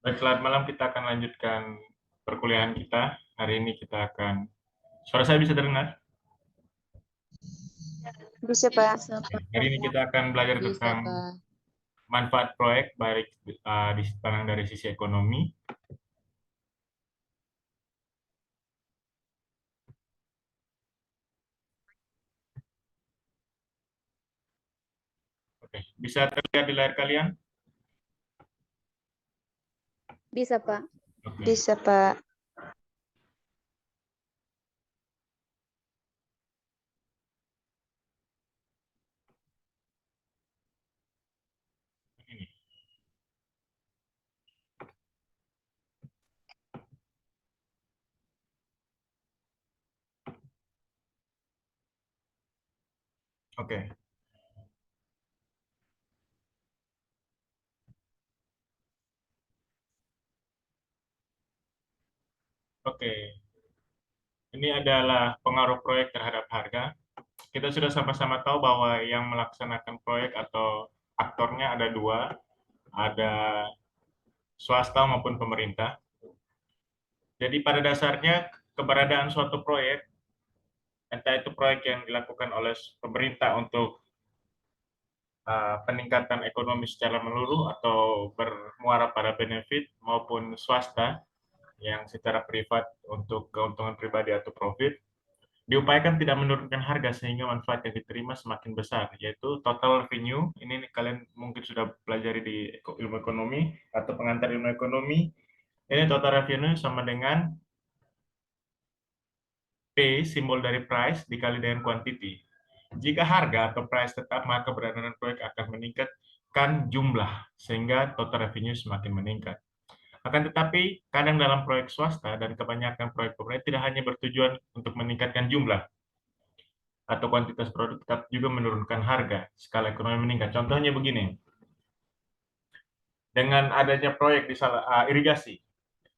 Baik, selamat malam. Kita akan lanjutkan perkuliahan kita. Hari ini kita akan... Suara saya bisa terdengar? Bisa, Pak. Hari ini kita akan belajar Bisa, tentang Pak. manfaat proyek, baik dipandang dari sisi ekonomi. Oke, bisa terlihat di layar kalian? Bisa, Pak. Oke. Bisa, Pak. Ini. Oke. Oke. Ini adalah pengaruh proyek terhadap harga. Kita sudah sama-sama tahu bahwa yang melaksanakan proyek atau aktornya ada dua, ada swasta maupun pemerintah. Jadi pada dasarnya keberadaan suatu proyek, entah itu proyek yang dilakukan oleh pemerintah untuk peningkatan ekonomi secara menyeluruh atau bermuara pada benefit, maupun swasta yang secara privat untuk keuntungan pribadi atau profit, diupayakan tidak menurunkan harga sehingga manfaat yang diterima semakin besar, yaitu total revenue. Ini kalian mungkin sudah pelajari di ilmu ekonomi atau pengantar ilmu ekonomi. Ini total revenue sama dengan P, simbol dari price, dikali dengan quantity. Jika harga atau price tetap, maka berandalan proyek akan meningkatkan jumlah, sehingga total revenue semakin meningkat. Akan tetapi, kadang dalam proyek swasta dan kebanyakan proyek pemerintah tidak hanya bertujuan untuk meningkatkan jumlah atau kuantitas produk, tetapi juga menurunkan harga, skala ekonomi meningkat. Contohnya begini, dengan adanya proyek di irigasi,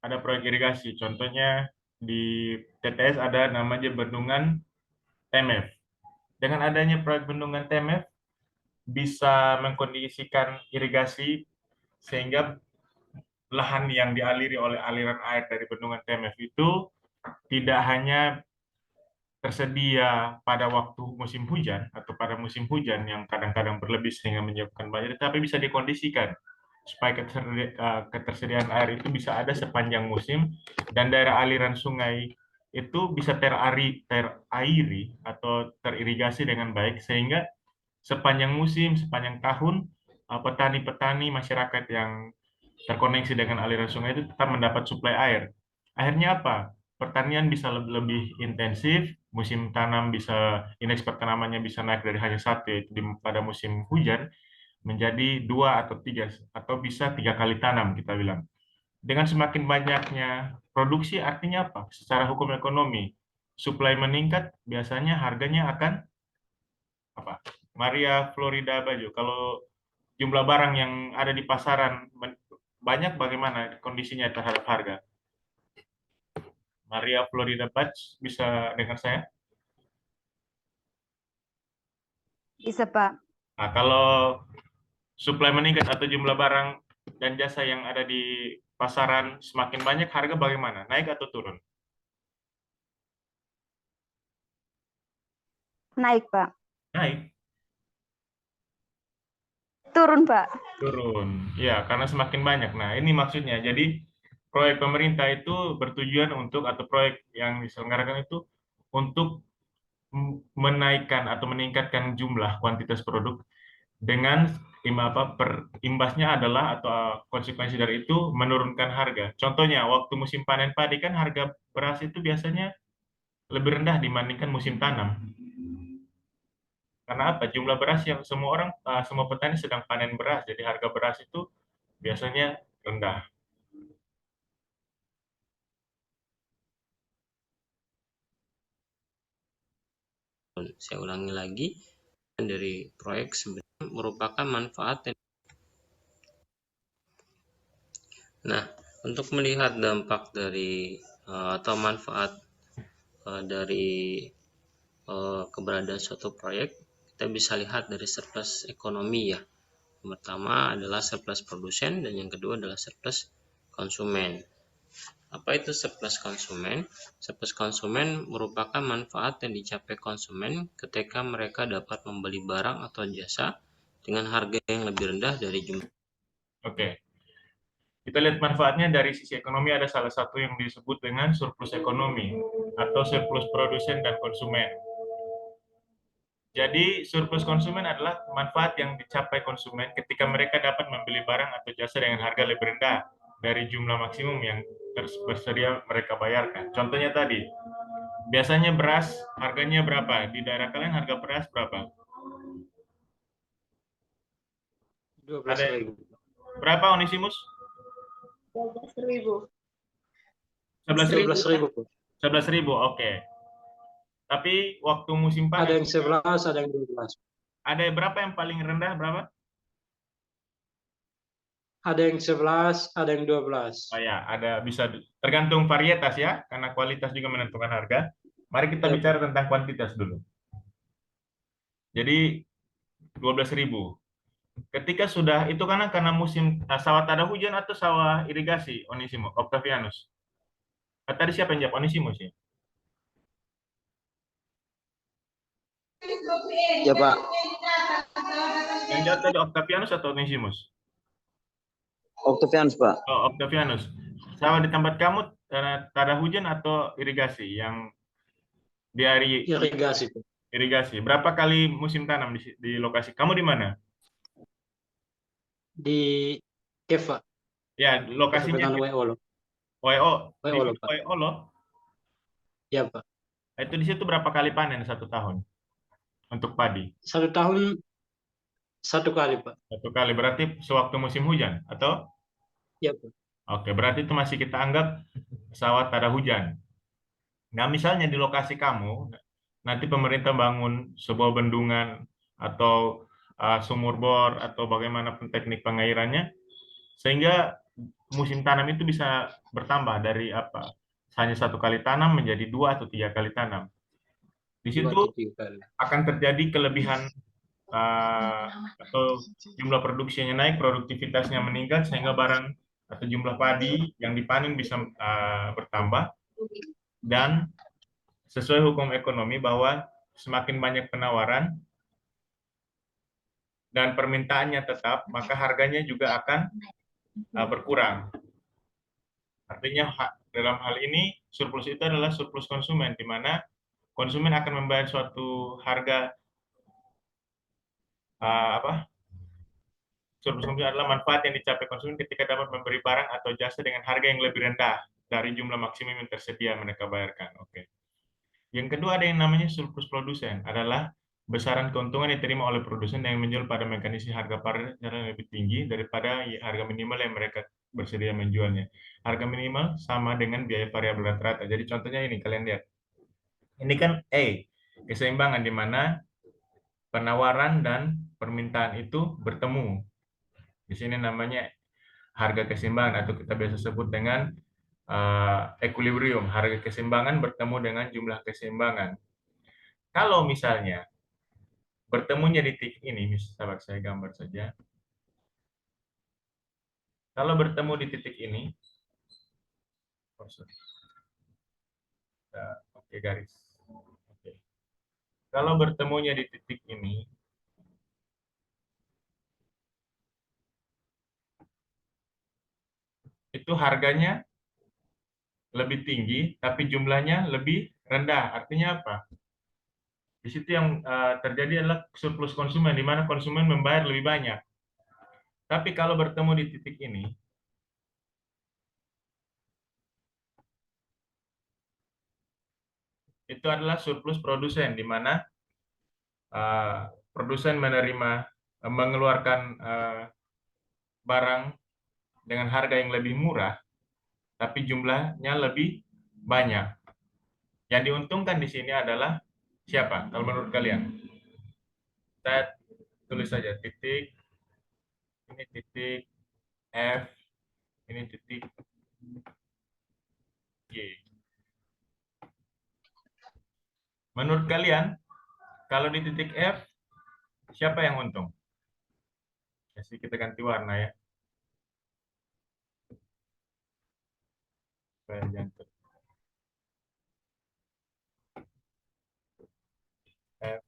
ada proyek irigasi, contohnya di TTS ada namanya bendungan TMF. Dengan adanya proyek bendungan TMF, bisa mengkondisikan irigasi sehingga lahan yang dialiri oleh aliran air dari bendungan TMF itu tidak hanya tersedia pada waktu musim hujan atau pada musim hujan yang kadang-kadang berlebih sehingga menyebabkan banjir, tapi bisa dikondisikan supaya ketersediaan air itu bisa ada sepanjang musim, dan daerah aliran sungai itu bisa terairi atau teririgasi dengan baik, sehingga sepanjang musim, sepanjang tahun, petani-petani masyarakat yang terkoneksi dengan aliran sungai itu tetap mendapat suplai air. Akhirnya apa? Pertanian bisa lebih intensif, musim tanam bisa, indeks pertanamannya bisa naik dari hanya satu, yaitu pada musim hujan, menjadi dua atau tiga, atau bisa tiga kali tanam kita bilang. Dengan semakin banyaknya produksi, artinya apa? Secara hukum ekonomi, supply meningkat, biasanya harganya akan apa? Maria Florida Baju. Kalau jumlah barang yang ada di pasaran banyak, bagaimana kondisinya terhadap harga? Maria Florida Baju, bisa dengar saya? Bisa, Pak. Nah, kalau supply meningkat atau jumlah barang dan jasa yang ada di pasaran semakin banyak, harga bagaimana? Naik atau turun? Naik, Pak. Naik. Turun, Pak. Turun. Ya, karena semakin banyak. Nah, ini maksudnya. Jadi, proyek pemerintah itu bertujuan untuk, atau proyek yang diselenggarakan itu untuk menaikkan atau meningkatkan jumlah kuantitas produk, dengan imbasnya adalah, atau konsekuensi dari itu, menurunkan harga. Contohnya, waktu musim panen padi kan harga beras itu biasanya lebih rendah dibandingkan musim tanam. Karena apa? Jumlah beras yang semua orang, semua petani sedang panen beras, jadi harga beras itu biasanya rendah. Saya ulangi lagi, dari proyek sebenarnya merupakan manfaat. Nah, untuk melihat dampak dari atau manfaat dari keberadaan suatu proyek, kita bisa lihat dari surplus ekonomi ya. Yang pertama adalah surplus produsen dan yang kedua adalah surplus konsumen. Apa itu surplus konsumen? Surplus konsumen merupakan manfaat yang dicapai konsumen ketika mereka dapat membeli barang atau jasa dengan harga yang lebih rendah dari jumlah. Oke. Kita lihat manfaatnya dari sisi ekonomi, ada salah satu yang disebut dengan surplus ekonomi atau surplus produsen dan konsumen. Jadi surplus konsumen adalah manfaat yang dicapai konsumen ketika mereka dapat membeli barang atau jasa dengan harga lebih rendah dari jumlah maksimum yang bersedia mereka bayarkan. Contohnya tadi, biasanya beras harganya berapa? Di daerah kalian harga beras berapa? 12.000. Berapa Onesimus? 12.000. 11.000. 12.000, Bu. 11.000, oke. Tapi waktu musim Ada panen yang 11, ada yang 12. ada berapa yang paling rendah berapa? Ada yang 11, ada yang 12. Oh ya, ada bisa tergantung varietas ya, karena kualitas juga menentukan harga. Mari kita Ya, bicara tentang kuantitas dulu. Jadi 12.000. Ketika sudah itu karena musim sawah tada hujan atau sawah irigasi, Onesimus, Octavianus. Tadi siapa yang jawab? Onesimus ya? Ya Pak, Yang jawab tadi Octavianus atau Onesimus? Octavianus Pak. Oh, Octavianus. Sawah di tempat kamu tada hujan atau irigasi? Yang di hari Irigasi, Bu. irigasi. Berapa kali musim tanam di lokasi? Kamu di mana? Di Eva, Ya, lokasinya Kecamatan WO, loh. WO. Di WO, loh, situ Pak. WO loh. Ya, Pak. Itu di situ berapa kali panen satu tahun untuk padi? 1 tahun 1 kali, Pak. Satu kali berarti sewaktu musim hujan atau? Ya, Pak. Oke, berarti itu masih kita anggap sawah tada hujan. Nah, misalnya di lokasi kamu, nanti pemerintah bangun sebuah bendungan atau sumur bor atau bagaimanapun teknik pengairannya, sehingga musim tanam itu bisa bertambah dari hanya satu kali tanam menjadi 2 atau 3 kali tanam. Di 2 situ atau 3 kali. akan terjadi kelebihan atau jumlah produksinya naik, produktivitasnya meningkat, sehingga barang atau jumlah padi yang dipanen bisa bertambah. Dan sesuai hukum ekonomi bahwa semakin banyak penawaran dan permintaannya tetap, maka harganya juga akan berkurang. Artinya dalam hal ini surplus itu adalah surplus konsumen, di mana konsumen akan membayar suatu harga surplus konsumen adalah manfaat yang dicapai konsumen ketika dapat memberi barang atau jasa dengan harga yang lebih rendah dari jumlah maksimum yang tersedia mereka bayarkan. Oke. Yang kedua ada yang namanya surplus produsen, adalah besaran keuntungan yang diterima oleh produsen yang menjual pada mekanisme harga pasar yang lebih tinggi daripada harga minimal yang mereka bersedia menjualnya. Harga minimal sama dengan biaya variabel rata-rata. Jadi contohnya ini, kalian lihat. Ini kan keseimbangan di mana penawaran dan permintaan itu bertemu. Di sini namanya harga keseimbangan atau kita biasa sebut dengan equilibrium. Harga keseimbangan bertemu dengan jumlah keseimbangan. Kalau misalnya bertemunya di titik ini, sahabat saya gambar saja. Kalau bertemu di titik ini, oke garis. Oke. Kalau bertemunya di titik ini, itu harganya lebih tinggi, tapi jumlahnya lebih rendah. Artinya apa? Di situ yang terjadi adalah surplus konsumen, di mana konsumen membayar lebih banyak. Tapi kalau bertemu di titik ini, itu adalah surplus produsen, di mana produsen mengeluarkan barang dengan harga yang lebih murah, tapi jumlahnya lebih banyak. Yang diuntungkan di sini adalah siapa? Kalau menurut kalian? Saya tulis saja titik, ini titik F, ini titik G. Menurut kalian, kalau di titik F, siapa yang untung? Jadi kita ganti warna ya. Supaya jangan F.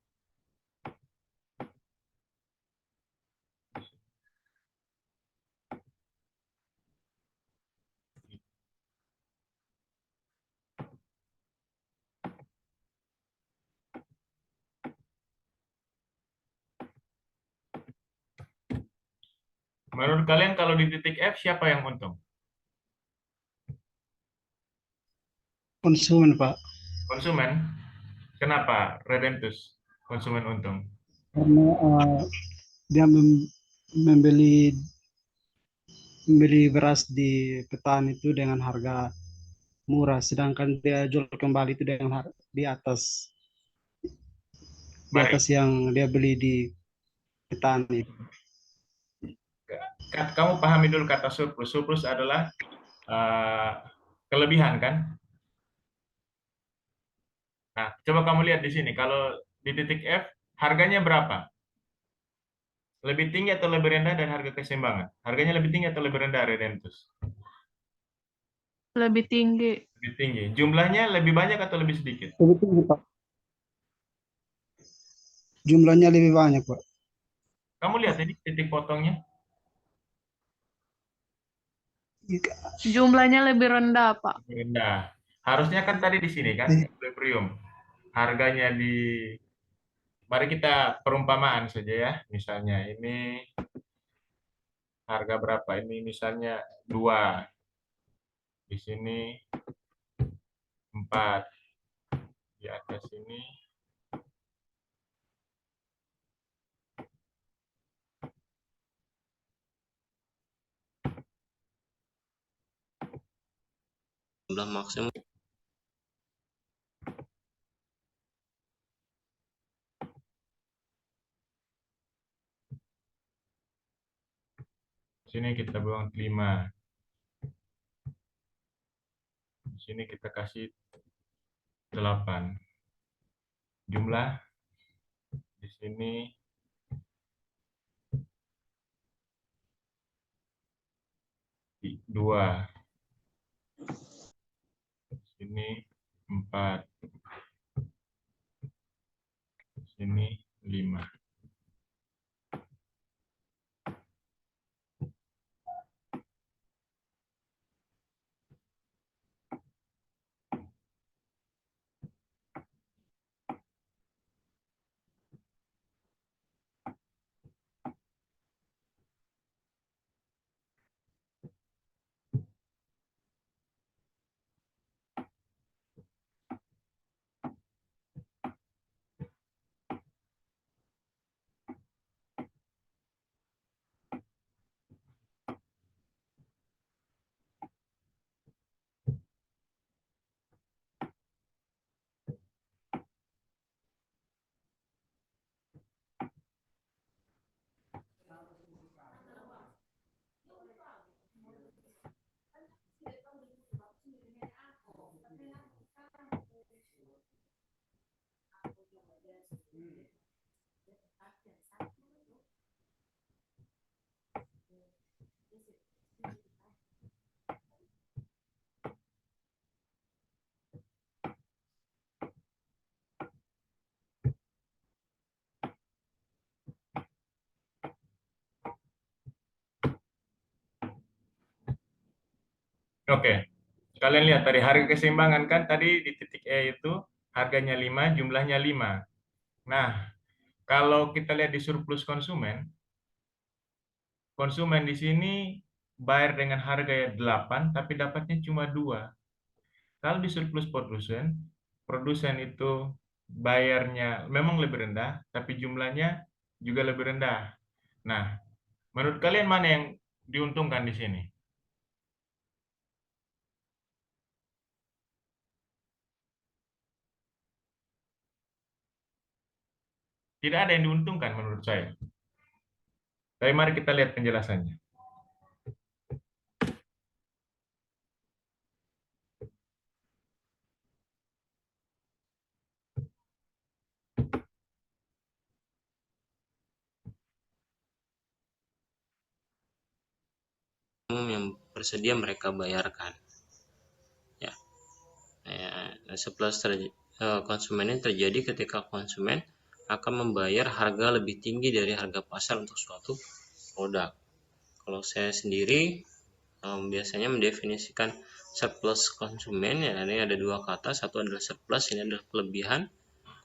Menurut kalian kalau di titik F siapa yang untung? Konsumen, Pak. Konsumen. Kenapa Redentus konsumen untung? Karena dia membeli beras di petani itu dengan harga murah, sedangkan dia jual kembali itu dengan di Baik. atas yang dia beli di petani. Kamu pahami dulu kata surplus. Surplus adalah kelebihan kan? Nah, coba kamu lihat di sini. Kalau di titik F, harganya berapa? Lebih tinggi atau lebih rendah dari harga keseimbangan? Harganya lebih tinggi atau lebih rendah, Redentus? Lebih tinggi. Lebih tinggi. Jumlahnya lebih banyak atau lebih sedikit? Lebih tinggi, Pak. Jumlahnya lebih banyak, Pak. Kamu lihat ini titik potongnya. Jumlahnya lebih rendah, Pak. Lebih rendah. Harusnya kan tadi di sini kan, equilibrium. Harganya di... Mari kita perumpamaan saja ya. Misalnya ini harga berapa? Ini misalnya 2. Di sini 4. Di atas ini jumlah maksimum sini kita buang 5. Di sini kita kasih 8. Jumlah di sini 2. Di sini 4. Di sini 5. Oke. Kalian lihat tadi harga keseimbangan kan tadi di titik E itu harganya 5, jumlahnya 5. Nah, kalau kita lihat di surplus konsumen, konsumen di sini bayar dengan harga 8, tapi dapatnya cuma 2. Kalau di surplus produsen, produsen itu bayarnya memang lebih rendah, tapi jumlahnya juga lebih rendah. Nah, menurut kalian mana yang diuntungkan di sini? Tidak ada yang diuntungkan menurut saya. Tapi mari kita lihat penjelasannya. yang bersedia mereka bayarkan. Ya, konsumen ini terjadi ketika konsumen akan membayar harga lebih tinggi dari harga pasar untuk suatu produk. Kalau saya sendiri biasanya mendefinisikan surplus konsumen, ya ini ada dua kata, satu adalah surplus, ini adalah kelebihan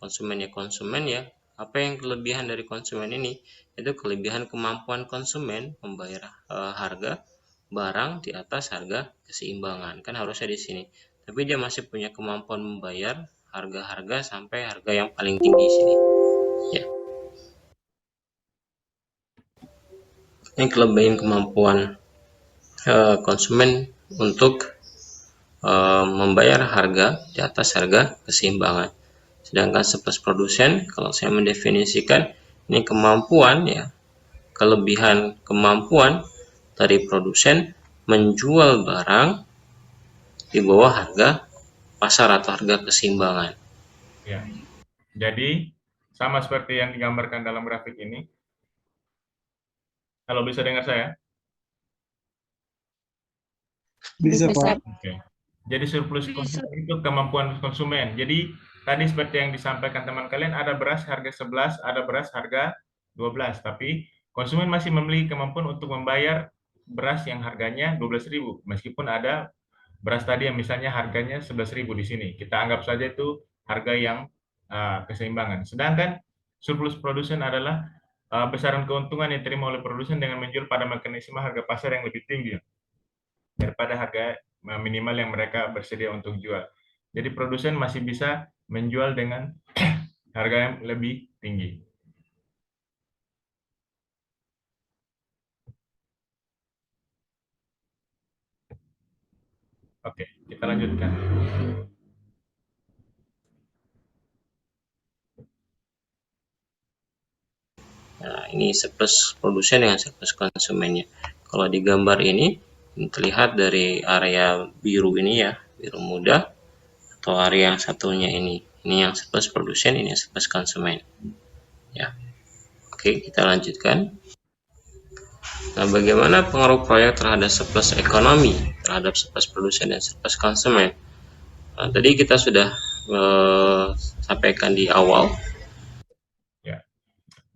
konsumen ya. Apa yang kelebihan dari konsumen ini? Itu kelebihan kemampuan konsumen membayar harga barang di atas harga keseimbangan, kan harusnya di sini. Tapi dia masih punya kemampuan membayar harga-harga sampai harga yang paling tinggi di sini. Ya. Ini kelebihan kemampuan konsumen untuk membayar harga di atas harga keseimbangan. Sedangkan surplus produsen, kalau saya mendefinisikan, ini kemampuan, ya, kelebihan kemampuan dari produsen menjual barang di bawah harga pasar atau harga keseimbangan. Ya. Jadi sama seperti yang digambarkan dalam grafik ini. Kalau bisa dengar saya? Bisa, Bisa. Pak. Oke. Jadi surplus konsumen itu kemampuan konsumen. Jadi tadi seperti yang disampaikan teman kalian, ada beras harga 11, ada beras harga 12, tapi konsumen masih memiliki kemampuan untuk membayar beras yang harganya 12.000, meskipun ada beras tadi yang misalnya harganya 11.000 di sini. Kita anggap saja itu harga yang keseimbangan. Sedangkan surplus produsen adalah besaran keuntungan yang diterima oleh produsen dengan menjual pada mekanisme harga pasar yang lebih tinggi daripada harga minimal yang mereka bersedia untuk jual. Jadi produsen masih bisa menjual dengan harga yang lebih tinggi. Oke, kita lanjutkan. Nah, ini surplus produsen dengan surplus konsumennya. Kalau di gambar ini terlihat dari area biru ini, ya, biru muda, atau area yang satunya ini yang surplus produsen, ini yang surplus konsumen. Ya, oke, kita lanjutkan. Nah, bagaimana pengaruh proyek terhadap surplus ekonomi, terhadap surplus produsen dan surplus konsumen? Nah, tadi kita sudah sampaikan di awal. Ya.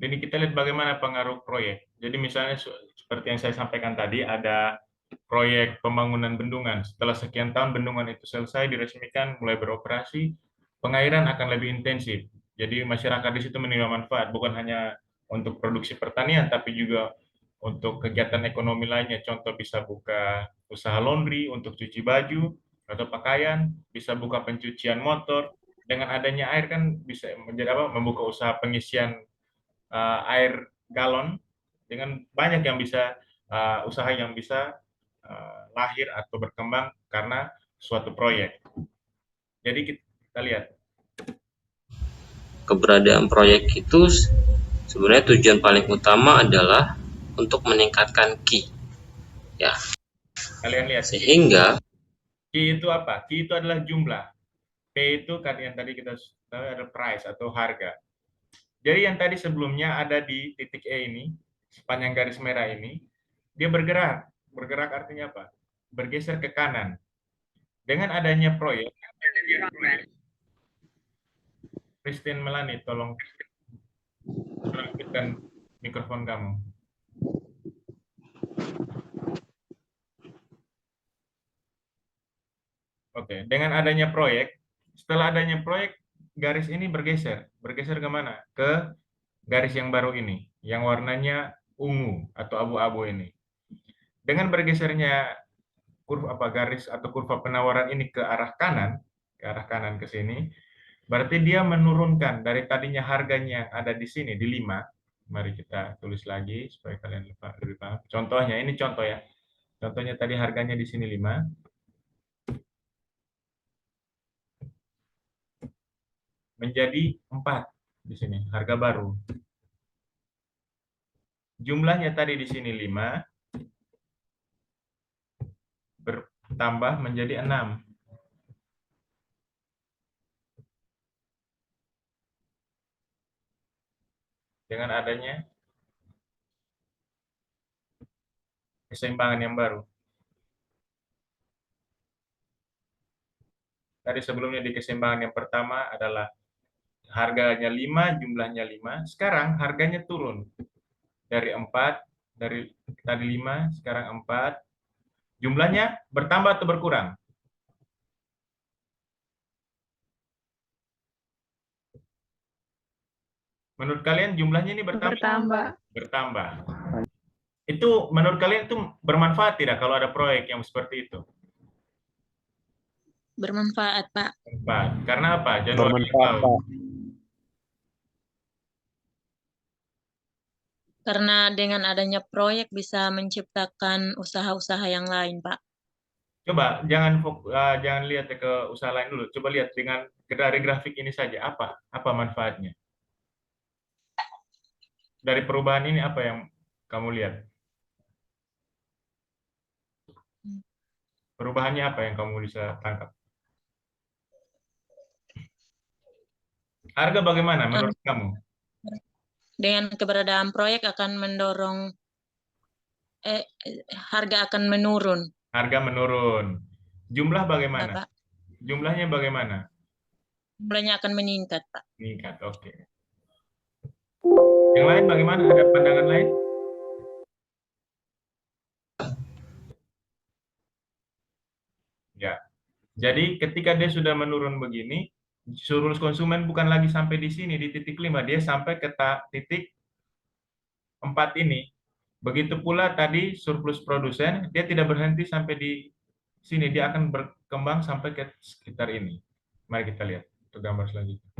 Jadi kita lihat bagaimana pengaruh proyek. Jadi misalnya seperti yang saya sampaikan tadi, ada proyek pembangunan bendungan. Setelah sekian tahun bendungan itu selesai, diresmikan, mulai beroperasi, pengairan akan lebih intensif. Jadi masyarakat di situ menerima manfaat, bukan hanya untuk produksi pertanian, tapi juga untuk kegiatan ekonomi lainnya. Contoh bisa buka usaha laundry untuk cuci baju atau pakaian, bisa buka pencucian motor. Dengan adanya air kan bisa menjadi apa? Membuka usaha pengisian air galon, dengan banyak yang bisa usaha yang bisa lahir atau berkembang karena suatu proyek. Jadi kita lihat Keberadaan proyek itu sebenarnya tujuan paling utama adalah untuk meningkatkan Q. Ya. Kalian lihat Sehingga Q itu apa? Q itu adalah jumlah. P itu kan yang tadi kita tahu ada price atau harga. Jadi yang tadi sebelumnya ada di titik E ini, sepanjang garis merah ini, dia bergerak. Bergerak artinya apa? Bergeser ke kanan. Dengan adanya proyek, Christine Melani, tolong aktifkan mikrofon kamu. Oke, dengan adanya proyek, setelah adanya proyek, garis ini bergeser. Bergeser kemana? Ke garis yang baru ini, yang warnanya ungu atau abu-abu ini. Dengan bergesernya garis atau kurva penawaran ini ke arah kanan ke sini, berarti dia menurunkan dari tadinya harganya ada di sini di 5. Mari kita tulis lagi supaya kalian lebih paham. Contohnya ini contoh ya. Contohnya tadi harganya di sini 5. Menjadi 4 di sini, harga baru. Jumlahnya tadi di sini 5, bertambah menjadi 6. Dengan adanya keseimbangan yang baru. Tadi sebelumnya di keseimbangan yang pertama adalah harganya 5, jumlahnya 5. Sekarang harganya turun dari 4, dari tadi 5, sekarang 4. Jumlahnya bertambah atau berkurang? Menurut kalian jumlahnya ini bertambah? Bertambah. Bertambah. Itu menurut kalian itu bermanfaat tidak kalau ada proyek yang seperti itu? Bermanfaat, Pak. Bermanfaat. Karena apa? Jadwalnya tahu. Karena dengan adanya proyek bisa menciptakan usaha-usaha yang lain, Pak. Coba jangan lihat ke usaha lain dulu. Coba lihat dengan dari grafik ini saja apa manfaatnya? Dari perubahan ini apa yang kamu lihat? Perubahannya apa yang kamu bisa tangkap? Harga bagaimana menurut kamu? Dengan keberadaan proyek akan mendorong harga akan menurun. Harga menurun. Jumlah bagaimana? Pak. Jumlahnya bagaimana? Jumlahnya akan meningkat, Pak. Meningkat, oke. Yang lain bagaimana? Ada pandangan lain? Ya. Jadi ketika dia sudah menurun begini, surplus konsumen bukan lagi sampai di sini di titik 5, dia sampai ke titik 4 ini. Begitu pula tadi surplus produsen, dia tidak berhenti sampai di sini, dia akan berkembang sampai ke sekitar ini. Mari kita lihat untuk gambar selanjutnya.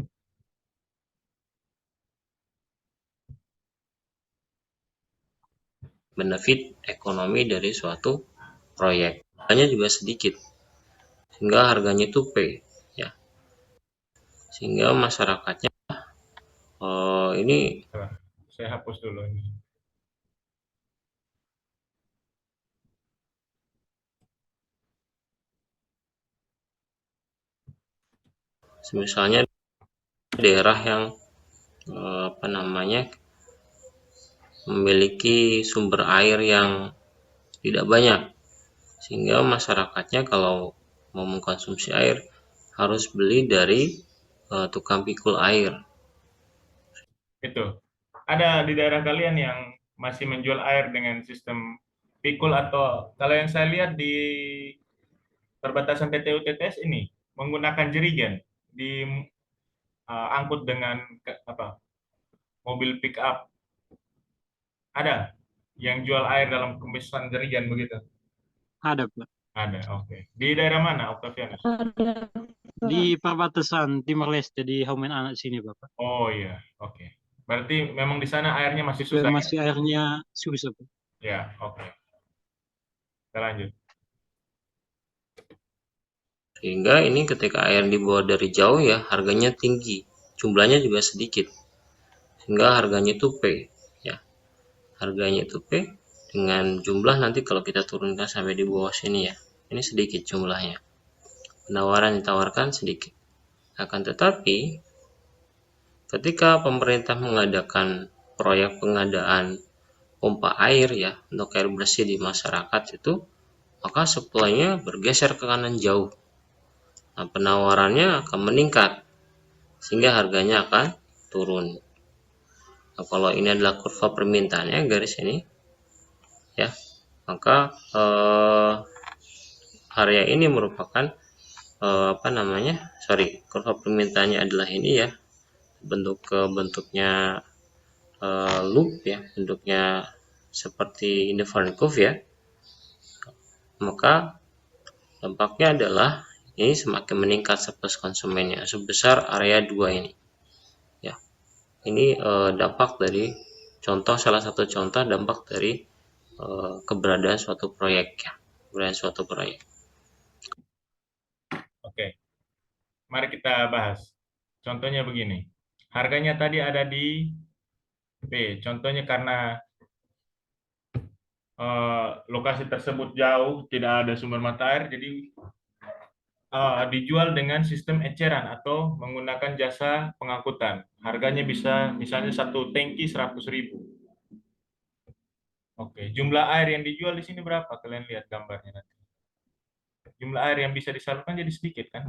Benefit ekonomi dari suatu proyek. Harganya juga sedikit, sehingga harganya itu P, ya. Sehingga masyarakatnya ini saya hapus dulu ini. misalnya daerah yang memiliki sumber air yang tidak banyak, sehingga masyarakatnya kalau mau mengkonsumsi air harus beli dari tukang pikul air. Itu. Ada di daerah kalian yang masih menjual air dengan sistem pikul, atau kalau yang saya lihat di perbatasan PTU TTS ini menggunakan jerigen angkut dengan mobil pick up. Ada yang jual air dalam kemasan jerigen begitu? Ada, Pak. Ada, oke. Di daerah mana, Octavianus? Di perbatasan Timor Leste di Haumen Anak sini, Bapak. Oh iya, oke. Berarti memang di sana airnya masih susah. Masih airnya susah, Pak. Ya, oke. Kita lanjut. Sehingga ini ketika air dibawa dari jauh ya harganya tinggi, jumlahnya juga sedikit, sehingga harganya itu P, ya. Harganya itu P dengan jumlah nanti kalau kita turunkan sampai di bawah sini ya, ini sedikit jumlahnya. Penawaran ditawarkan sedikit. Akan tetapi ketika pemerintah mengadakan proyek pengadaan pompa air ya untuk air bersih di masyarakat itu, maka supply-nya bergeser ke kanan jauh. Nah, penawarannya akan meningkat sehingga harganya akan turun. Nah, kalau ini adalah kurva permintaannya garis ini ya, maka area ini merupakan kurva permintaannya adalah ini ya, bentuknya loop ya, bentuknya seperti indifferent curve ya. Maka dampaknya adalah ini semakin meningkat surplus konsumennya sebesar area 2 ini ya. Ini dampak dari salah satu contoh dampak dari keberadaan suatu proyek ya, Oke, mari kita bahas. Contohnya begini, harganya tadi ada di B. Contohnya karena lokasi tersebut jauh, tidak ada sumber mata air, jadi dijual dengan sistem eceran atau menggunakan jasa pengangkutan. Harganya bisa misalnya satu tangki 100.000. Oke, jumlah air yang dijual di sini berapa? Kalian lihat gambarnya nanti. Jumlah air yang bisa disalurkan jadi sedikit kan?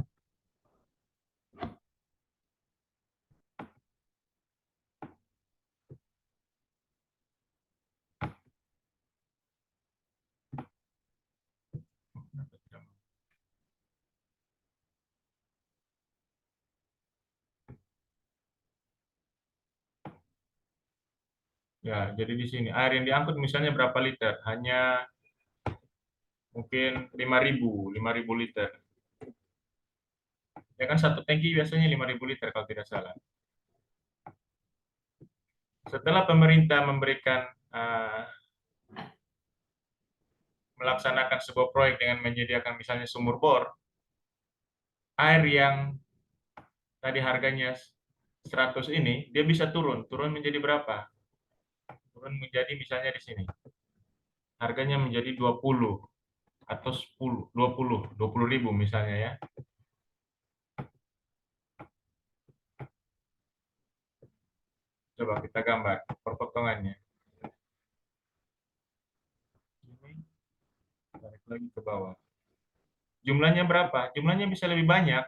Ya, jadi di sini air yang diangkut misalnya berapa liter? Hanya mungkin 5.000 liter. Ya kan satu tangki biasanya 5.000 liter kalau tidak salah. Setelah pemerintah memberikan melaksanakan sebuah proyek dengan menyediakan misalnya sumur bor, air yang tadi harganya 100 ini, dia bisa turun menjadi berapa? Turun menjadi misalnya di sini. Harganya menjadi 20 atau 20 ribu misalnya ya. Coba kita gambar perpotongannya. Tarik lagi ke bawah. Jumlahnya berapa? Jumlahnya bisa lebih banyak.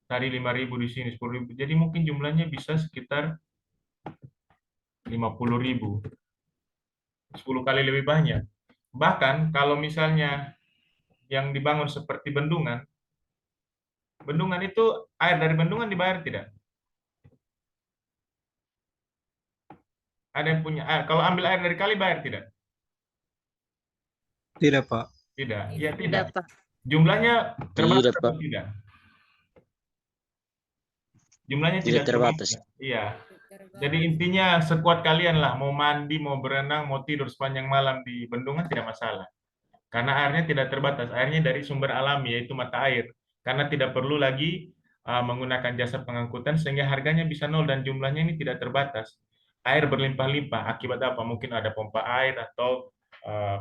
Tadi 5.000 di sini, 10.000. Jadi mungkin jumlahnya bisa sekitar 50.000. 10 kali lebih banyak. Bahkan kalau misalnya yang dibangun seperti bendungan, bendungan itu air dari bendungan dibayar tidak? Ada yang punya air. Kalau ambil air dari kali bayar tidak? Tidak, Pak. Tidak. Ya Tidak, tidak. Pak. Jumlahnya terbatas Tidak, atau Pak. tidak? Jumlahnya Tidak tidak terbatas. Iya. Jadi intinya sekuat kalian lah, mau mandi, mau berenang, mau tidur sepanjang malam di bendungan tidak masalah. Karena airnya tidak terbatas, airnya dari sumber alami yaitu mata air. Karena tidak perlu lagi menggunakan jasa pengangkutan sehingga harganya bisa nol dan jumlahnya ini tidak terbatas. Air berlimpah-limpah akibat apa? Mungkin ada pompa air atau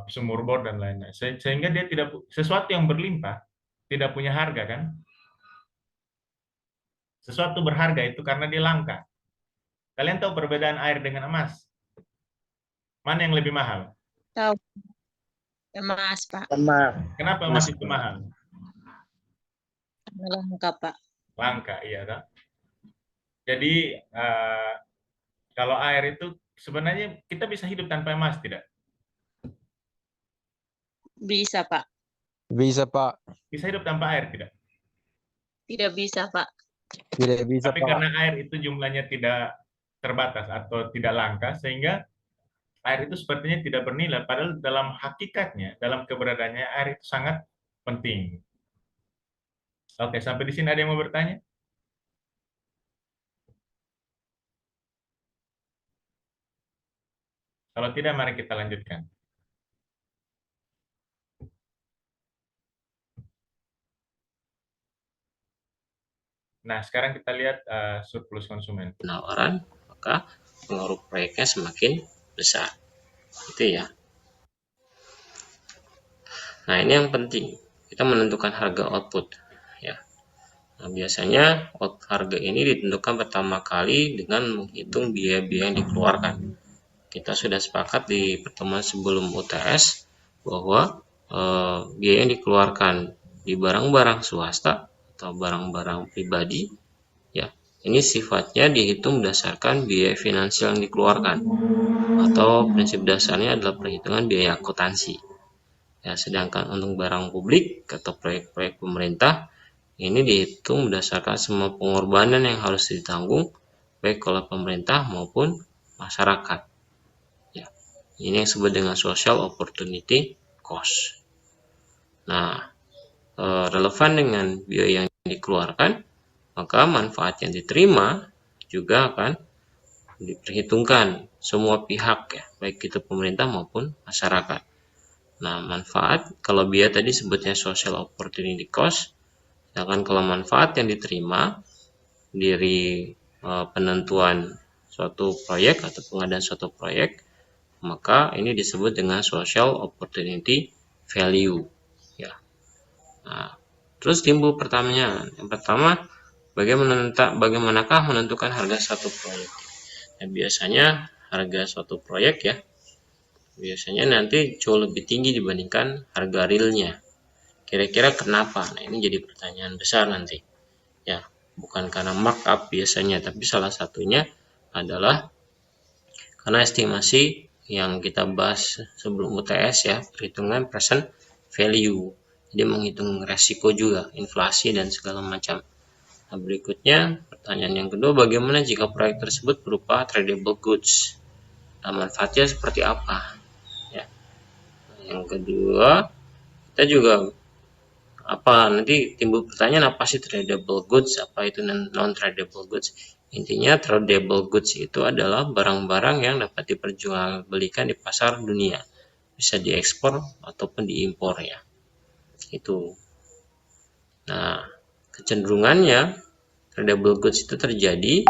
sumur bor dan lain-lain. Sehingga dia tidak sesuatu yang berlimpah tidak punya harga kan? Sesuatu berharga itu karena dia langka. Kalian tahu perbedaan air dengan emas? Mana yang lebih mahal? Tahu. Emas, Pak. Kenapa emas itu mahal? Karena langka, Pak. Langka, iya kan? Jadi kalau air itu sebenarnya kita bisa hidup tanpa emas tidak? Bisa, Pak. Bisa, Pak. Bisa hidup tanpa air tidak? Tidak bisa, Pak. Tidak bisa, Tapi Pak. karena air itu jumlahnya tidak terbatas atau tidak langka sehingga air itu sepertinya tidak bernilai. Padahal dalam hakikatnya, dalam keberadaannya air itu sangat penting. Oke, sampai di sini ada yang mau bertanya? Kalau tidak, mari kita lanjutkan. Nah, sekarang kita lihat surplus konsumen. Penawaran, maka pengaruh proyeknya semakin besar. Itu ya. Nah, ini yang penting. Kita menentukan harga output. Ya. Nah, biasanya harga ini ditentukan pertama kali dengan menghitung biaya-biaya yang dikeluarkan. Kita sudah sepakat di pertemuan sebelum UTS bahwa biaya yang dikeluarkan di barang-barang swasta atau barang-barang pribadi, ya, ini sifatnya dihitung berdasarkan biaya finansial yang dikeluarkan, atau prinsip dasarnya adalah perhitungan biaya akuntansi. Ya, sedangkan untuk barang publik atau proyek-proyek pemerintah, ini dihitung berdasarkan semua pengorbanan yang harus ditanggung baik oleh pemerintah maupun masyarakat. Ya, ini yang disebut dengan social opportunity cost. Nah, relevan dengan biaya yang dikeluarkan, maka manfaat yang diterima juga akan diperhitungkan semua pihak, ya, baik itu pemerintah maupun masyarakat. Nah, manfaat, kalau biaya tadi sebutnya social opportunity cost, sedangkan kalau manfaat yang diterima dari penentuan suatu proyek atau pengadaan suatu proyek, maka ini disebut dengan social opportunity value. Ya. Nah, terus timbul pertanyaan. Yang pertama, bagaimanakah menentukan harga satu proyek? Nah, biasanya harga suatu proyek, ya, biasanya nanti jauh lebih tinggi dibandingkan harga realnya. Kira-kira kenapa? Nah, ini jadi pertanyaan besar nanti. Ya, bukan karena markup biasanya, tapi salah satunya adalah karena estimasi yang kita bahas sebelum UTS, ya, perhitungan present value. Jadi menghitung resiko juga, inflasi dan segala macam. Nah, berikutnya pertanyaan yang kedua, bagaimana jika proyek tersebut berupa tradable goods? manfaatnya seperti apa ya. Yang kedua, kita juga nanti timbul pertanyaan, apa sih tradable goods, apa itu non tradable goods. Intinya tradable goods itu adalah barang-barang yang dapat diperjualbelikan di pasar dunia, bisa diekspor ataupun diimpor ya. Itu. Nah, kecenderungannya tradable goods itu terjadi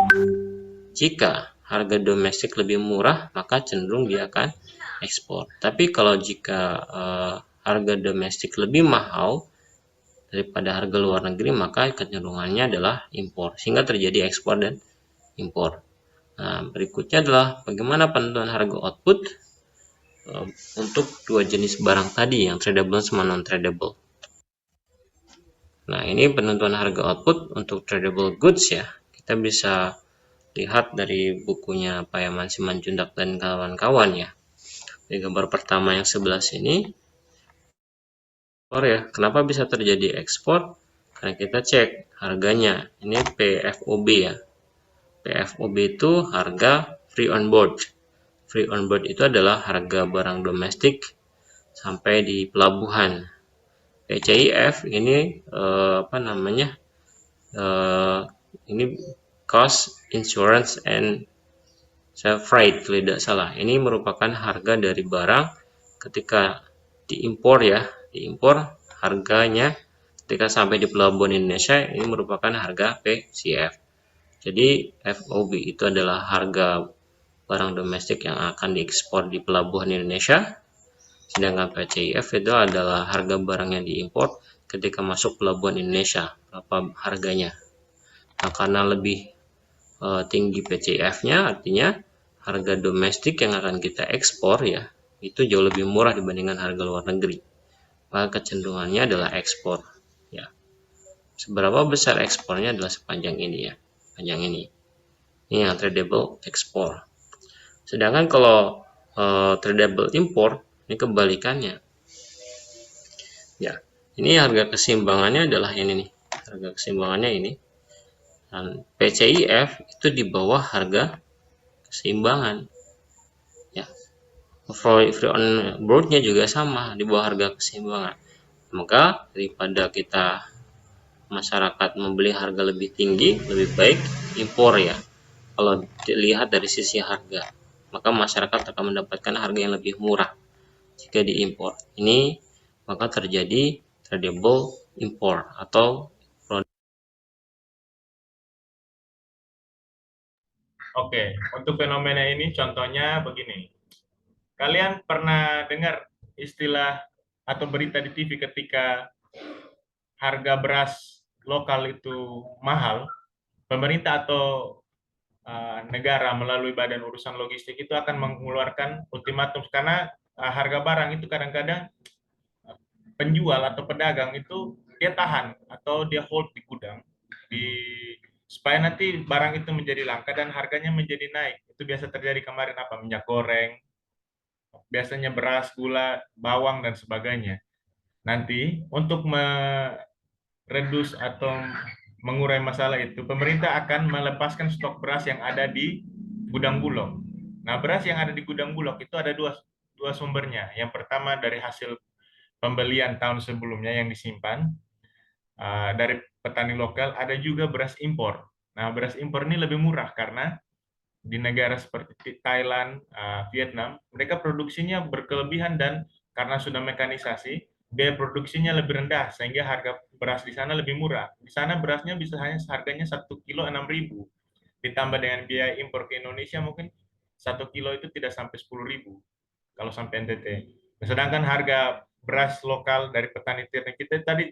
jika harga domestik lebih murah, maka cenderung dia akan ekspor. Tapi kalau jika harga domestik lebih mahal daripada harga luar negeri, maka kecenderungannya adalah impor, sehingga terjadi ekspor dan impor. Nah, berikutnya adalah bagaimana penentuan harga output untuk dua jenis barang tadi, yang tradable sama non tradable. Nah, ini penentuan harga output untuk tradable goods ya. Kita bisa lihat dari bukunya Payaman Simanjuntak dan kawan-kawan ya. Di gambar pertama yang sebelah sini, ya, kenapa bisa terjadi ekspor? Karena kita cek harganya. Ini PFOB ya. PFOB itu harga free on board. Free on board itu adalah harga barang domestik sampai di pelabuhan. PCIF ini ini cost, insurance, and freight kalau tidak salah. Ini merupakan harga dari barang ketika diimpor ya. Diimpor harganya ketika sampai di pelabuhan Indonesia, ini merupakan harga PCF. Jadi FOB itu adalah harga barang domestik yang akan diekspor di pelabuhan Indonesia, sedangkan PCIF itu adalah harga barang yang diimpor ketika masuk pelabuhan Indonesia, berapa harganya. Nah, karena lebih tinggi PCIF-nya, artinya harga domestik yang akan kita ekspor ya, itu jauh lebih murah dibandingkan harga luar negeri. Maka kecenderungannya adalah ekspor ya. Seberapa besar ekspornya adalah sepanjang ini ya, panjang ini. Ini yang tradable ekspor. Sedangkan kalau tradable impor, ini kebalikannya. Ya, ini harga keseimbangannya adalah ini nih. Harga keseimbangannya ini. Dan PCIF itu di bawah harga keseimbangan. Ya. Free on board-nya juga sama, di bawah harga keseimbangan. Maka daripada kita masyarakat membeli harga lebih tinggi, lebih baik impor ya. Kalau dilihat dari sisi harga, maka masyarakat akan mendapatkan harga yang lebih murah jika diimpor. Ini maka terjadi tradable impor atau Oke, untuk fenomena ini contohnya begini. Kalian pernah dengar istilah atau berita di TV ketika harga beras lokal itu mahal, pemerintah atau negara melalui Badan Urusan Logistik itu akan mengeluarkan ultimatum, karena harga barang itu kadang-kadang penjual atau pedagang itu dia tahan atau dia hold di gudang supaya nanti barang itu menjadi langka dan harganya menjadi naik. Itu biasa terjadi kemarin minyak goreng, biasanya beras, gula, bawang, dan sebagainya. Nanti untuk meredus atau mengurai masalah itu, pemerintah akan melepaskan stok beras yang ada di gudang Bulog. Nah, beras yang ada di gudang Bulog itu ada dua sumbernya. Yang pertama dari hasil pembelian tahun sebelumnya yang disimpan dari petani lokal, ada juga beras impor. Nah, beras impor ini lebih murah karena di negara seperti Thailand, Vietnam, mereka produksinya berkelebihan dan karena sudah mekanisasi, biaya produksinya lebih rendah sehingga harga beras di sana lebih murah. Di sana berasnya bisa hanya harganya 1 kilo 6.000. Ditambah dengan biaya impor ke Indonesia mungkin 1 kilo itu tidak sampai 10.000 kalau sampai NTT. Sedangkan harga beras lokal dari petani ternak kita tadi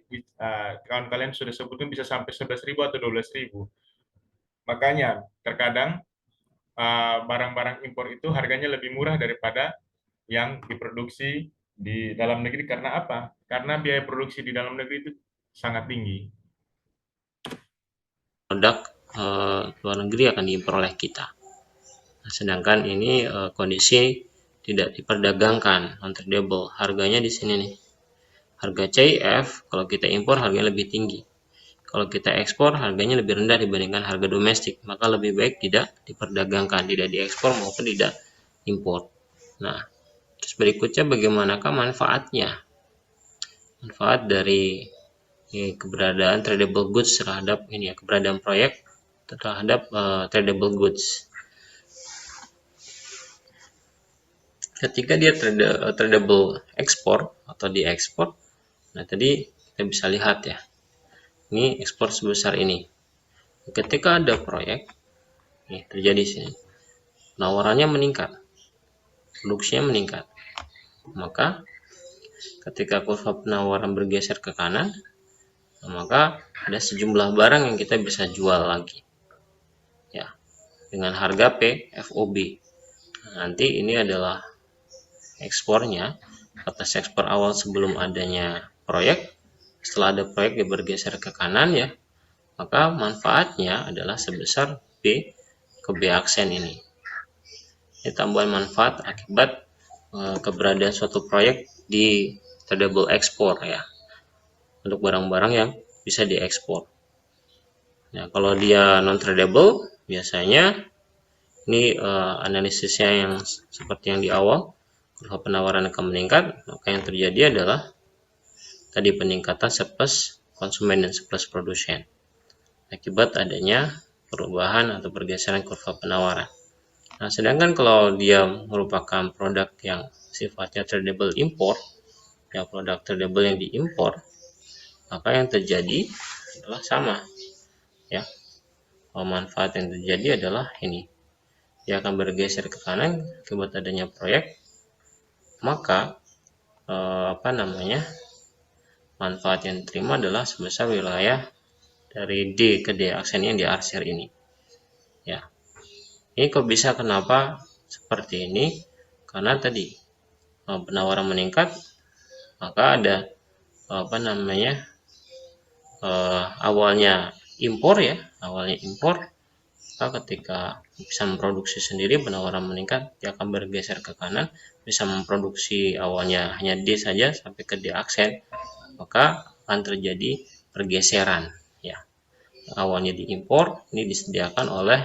kawan kalian sudah sebutkan bisa sampai 11.000 atau 12.000. Makanya terkadang barang-barang impor itu harganya lebih murah daripada yang diproduksi di dalam negeri. Karena apa? Karena biaya produksi di dalam negeri itu sangat tinggi. Produk luar negeri akan diimpor oleh kita. Nah, sedangkan ini kondisi tidak diperdagangkan, non tradable. Harganya di sini nih. Harga CIF kalau kita impor harganya lebih tinggi. Kalau kita ekspor harganya lebih rendah dibandingkan harga domestik, maka lebih baik tidak diperdagangkan, tidak diekspor maupun tidak import. Nah, terus berikutnya bagaimanakah manfaatnya? Manfaat dari keberadaan tradable goods terhadap keberadaan proyek terhadap tradable goods. Ketika dia tradable ekspor atau diekspor, nah tadi kita bisa lihat ya, ini ekspor sebesar ini. Ketika ada proyek, terjadi sini, penawarannya meningkat, produksinya meningkat, maka ketika kurva penawaran bergeser ke kanan, maka ada sejumlah barang yang kita bisa jual lagi, ya, dengan harga FOB. Nah, nanti ini adalah ekspornya, atas ekspor awal sebelum adanya proyek. Setelah ada proyek dia bergeser ke kanan ya, maka manfaatnya adalah sebesar B ke B aksen ini. Ini tambahan manfaat akibat keberadaan suatu proyek di tradable export ya, untuk barang-barang yang bisa diekspor. Nah, kalau dia non tradable biasanya ini analisisnya yang seperti yang di awal, kurva penawaran akan meningkat, maka yang terjadi adalah tadi peningkatan surplus konsumen dan surplus produsen akibat adanya perubahan atau pergeseran kurva penawaran. Nah, sedangkan kalau dia merupakan produk yang sifatnya tradable import, ya produk tradable yang diimpor, maka yang terjadi adalah sama ya. Manfaat yang terjadi adalah ini, dia akan bergeser ke kanan akibat adanya proyek, maka manfaat yang diterima adalah sebesar wilayah dari D ke D aksen yang di arsir ini ya. Ini kok bisa, kenapa seperti ini? Karena tadi penawaran meningkat, maka ada awalnya impor ya, maka ketika bisa memproduksi sendiri, penawaran meningkat, dia akan bergeser ke kanan, bisa memproduksi awalnya hanya D saja sampai ke D aksen, maka akan terjadi pergeseran ya. Awalnya diimpor, ini disediakan oleh